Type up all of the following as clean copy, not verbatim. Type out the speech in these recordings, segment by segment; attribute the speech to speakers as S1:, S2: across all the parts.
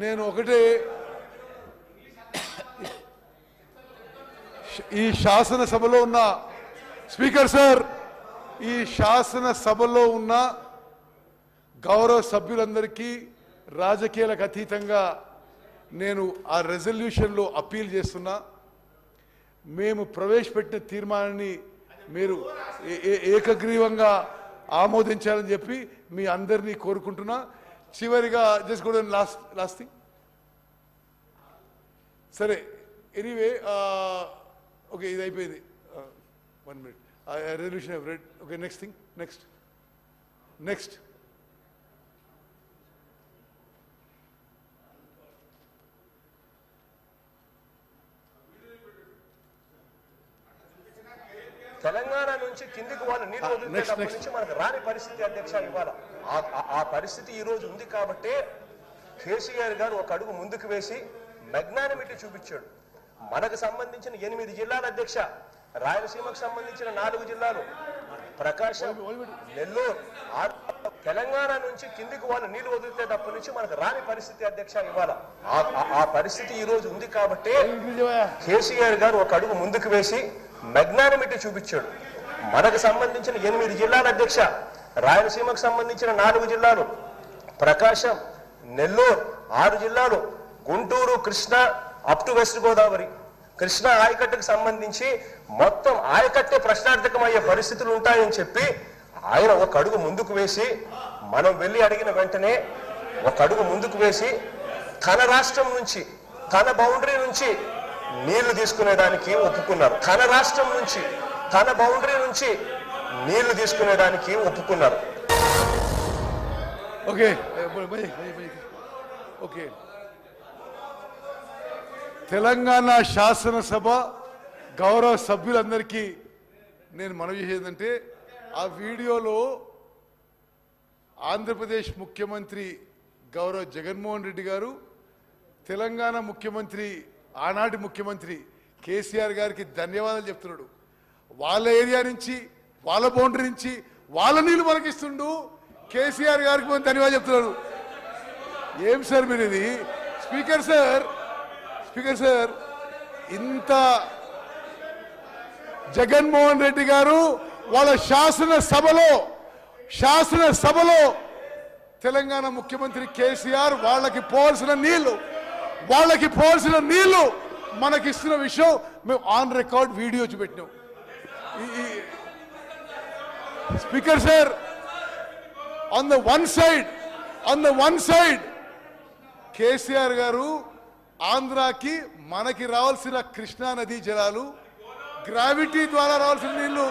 S1: నేను ఒకటే ఈ శాసనసభలో ఉన్న స్పీకర్ సార్, ఈ శాసనసభలో ఉన్న గౌరవ సభ్యులందరికీ రాజకీయాలకు అతీతంగా నేను ఆ రెజల్యూషన్లో అప్పీల్ చేస్తున్నా. మేము ప్రవేశపెట్టిన తీర్మానాన్ని మీరు ఏకగ్రీవంగా ఆమోదించాలని చెప్పి మీ అందరినీ కోరుకుంటున్నా. చివరిగా జస్ట్ కూడా లాస్ట్ థింగ్, సరే ఎనీవే ఓకే, ఇది అయిపోయింది. 1 minute resolution I read. Okay, next thing, next
S2: Telangana నుంచి కిందికి వాళ్ళు నీళ్ళు వదిలినప్పటి నుంచి మనకు రాని పరిస్థితి అధ్యక్ష ఇవాళ ఆ పరిస్థితి ఈ రోజు ఉంది కాబట్టి కేసీఆర్ గారు ఒక అడుగు ముందుకు వేసి మెగ్నానిమిటీ చూపించాడు. మనకు సంబంధించిన 8 జిల్లాల అధ్యక్ష, రాయలసీమకు సంబంధించిన 4 జిల్లాలు, ప్రకాశం, నెల్లూరు, తెలంగాణ నుంచి కిందికి వాళ్ళు నీళ్లు వదిలితేటప్పటి నుంచి మనకు రాని పరిస్థితి అధ్యక్ష ఇవాళ ఆ పరిస్థితి ఈ రోజు ఉంది కాబట్టి కేసీఆర్ గారు ఒక అడుగు ముందుకు వేసి మెగ్నానిమిటీ చూపించాడు. మనకు సంబంధించిన 8 జిల్లాల అధ్యక్ష, రాయలసీమకు సంబంధించిన 4 జిల్లాలు, ప్రకాశం, నెల్లూరు 6 జిల్లాలు, Guntur, Krishna up to west Godavari, Krishna ఆయకట్టుకు సంబంధించి మొత్తం ఆయకట్టే ప్రశ్నార్థకమయ్యే పరిస్థితులు ఉంటాయని చెప్పి ఆయన ఒక అడుగు ముందుకు వేసి, మనం వెళ్ళి అడిగిన వెంటనే ఒక అడుగు ముందుకు వేసి తన రాష్ట్రం నుంచి, తన బౌండరీ నుంచి నీళ్లు తీసుకునేదానికి ఒప్పుకున్నారు. తన రాష్ట్రం నుంచి, తన బౌండరీ నుంచి నీళ్లు తీసుకునేదానికి ఒప్పుకున్నారు.
S1: ఓకే ఓకే, తెలంగాణ శాసనసభ గౌరవ సభ్యులందరికీ నేను మనవి చేసేదంటే, ఆ వీడియోలో ఆంధ్రప్రదేశ్ ముఖ్యమంత్రి గౌరవ జగన్మోహన్ రెడ్డి గారు తెలంగాణ ముఖ్యమంత్రి, ఆనాటి ముఖ్యమంత్రి కేసీఆర్ గారికి ధన్యవాదాలు చెప్తున్నాడు. వాళ్ళ ఏరియా నుంచి, వాళ్ళ బౌండరీ నుంచి వాళ్ళ నీళ్ళు మనకిస్తుండు, కేసీఆర్ గారికి మనం ధన్యవాదాలు చెప్తున్నాడు. ఏం సార్ మీరు ఇది? స్పీకర్ సార్, ఇంత జగన్మోహన్ రెడ్డి గారు వాళ్ళ శాసనసభలో తెలంగాణ ముఖ్యమంత్రి కేసీఆర్ వాళ్ళకి పోవాల్సిన నీళ్లు మనకిస్తున్న విషయం మేము ఆన్ రికార్డ్ వీడియో చూపెట్టినాం. Speaker sir, on the one side KCR గారు ఆంధ్రాకి మనకి రావాల్సిన కృష్ణా నదీ జలాలు, గ్రావిటీ ద్వారా రావాల్సిన నీళ్లు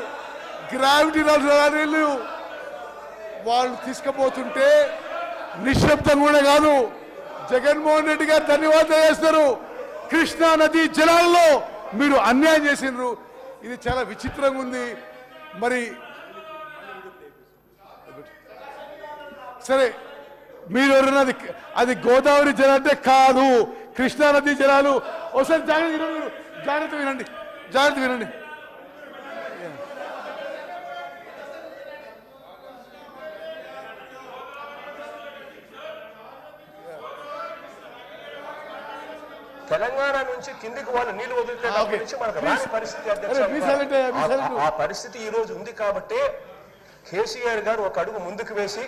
S1: వాళ్ళు తీసుకుపోతుంటే నిశ్శబ్దం కూడా కాదు, జగన్మోహన్ రెడ్డి గారు ధన్యవాదాలు చేస్తారు. కృష్ణా నదీ జలాల్లో మీరు అన్యాయం చేసినారు. ఇది చాలా విచిత్రంగా ఉంది. మరి సరే, మీరు ఎవరన్నది అది గోదావరి జలం అంటే కాదు, కృష్ణా నదీ జలాలు. ఒకసారి జాగ్రత్త వినండి.
S2: తెలంగాణ నుంచి కిందికి వాళ్ళు నీళ్లు వదిలితేటప్పటి నుంచి మనకు రాని పరిస్థితి అధ్యక్ష ఆ పరిస్థితి ఈ రోజు ఉంది కాబట్టి కేసీఆర్ గారు ఒక అడుగు ముందుకు వేసి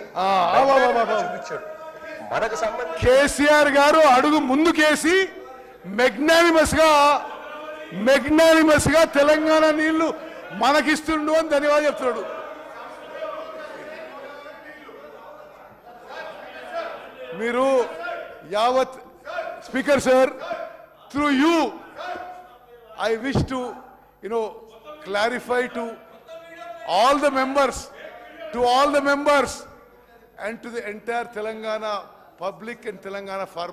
S2: చూపించాడు. మనకు సంబంధించి
S1: కేసీఆర్ గారు అడుగు ముందుకేసి మెగ్నానిమస్ గా తెలంగాణ నీళ్లు మనకిస్తుండు అని ధన్యవాదాలు చెప్తున్నాడు. మీరు యావత్ speaker sir, through you I wish to clarify to all the members and to the entire Telangana public and Telangana farmers.